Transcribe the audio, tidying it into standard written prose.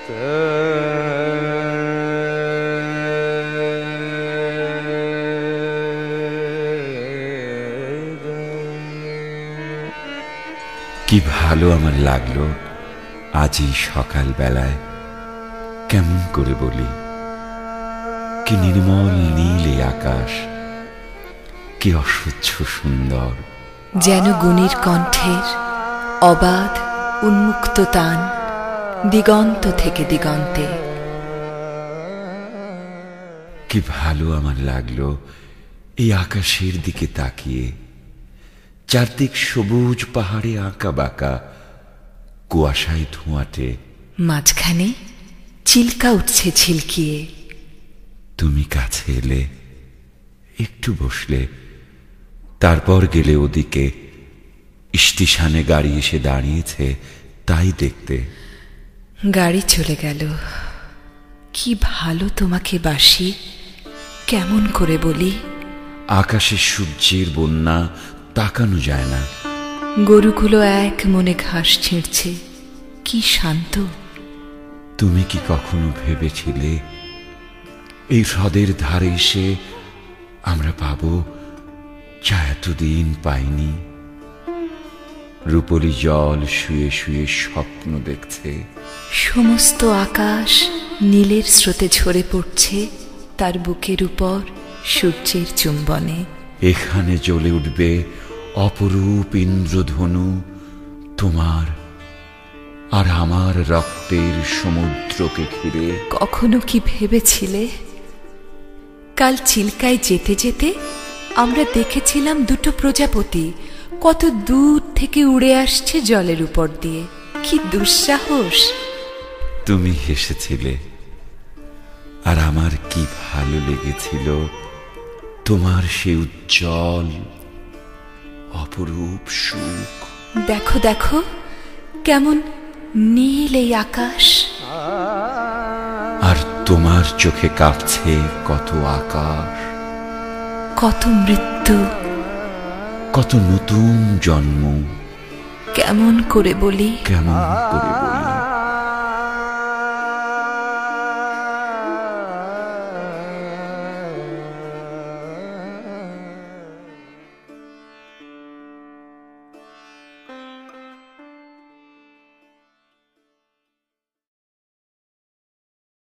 কি ভালো আমার লাগলো আজ এই সকাল বেলায়, কেমন করে বলি, কি নির্মল নীল এই আকাশ, কি অসহ্য সুন্দর, যেন গুণীর কণ্ঠের অবাধ উন্মুক্ত তান দিগন্ত থেকে দিগন্তে। কি ভালো আমার লাগলো এই আকাশের দিকে তাকিয়ে, চারদিক সবুজ পাহাড়ে আঁকা বাঁকা, কুয়াশায় ধোঁয়াটে, মাঝখানে চিল্কা উঠছে ঝিলকিয়ে। তুমি কাছে এলে, একটু বসলে, তারপর গেলে ওদিকে, স্টেশনে গাড়ি এসে দাঁড়িয়েছে তাই দেখতে। গাড়ি চলে গেল। কি ভালো তোমাকে বাসি, কেমন করে বলি। আকাশে সূর্যের বন্যা, তাকানো যায় না। গরুগুলো এক মনে ঘাস ছিঁড়ছে, কি শান্ত। তুমি কি কখনো ভেবেছিলে এই হ্রদের ধারে এসে আমরা পাবো যা এতদিন পাইনি? রূপলি জল শুয়ে শুয়ে স্বপ্ন দেখছে, সমস্ত আকাশ নীলের স্রোতে ঝরে পড়ছে তার বুকের উপর সূর্যের চুম্বনে। এখানে জ্বলে উঠবে অপরূপ ইন্দ্রধনু, তোমার আর আমার রক্তের সমুদ্রকে ঘিরে। কখনো কি ভেবেছিলে কাল চিল্কায় যেতে যেতে আমরা দেখেছিলাম দুটো প্রজাপতি কত দূর থেকে উড়ে আসছে জলের উপর দিয়ে? কি দুঃসাহস! তুমি হেসেছিলে, আর আমার কি ভালো লেগেছিল তোমার সে উজ্জ্বল অপরূপ সুখ। দেখো দেখো কেমন নীল এই আকাশ, আর তোমার চোখে কাঁপছে কত আকাশ, কত মৃত্যু, কত নতুন জন্ম। কেমন করে বলি, কেমন করে বলি।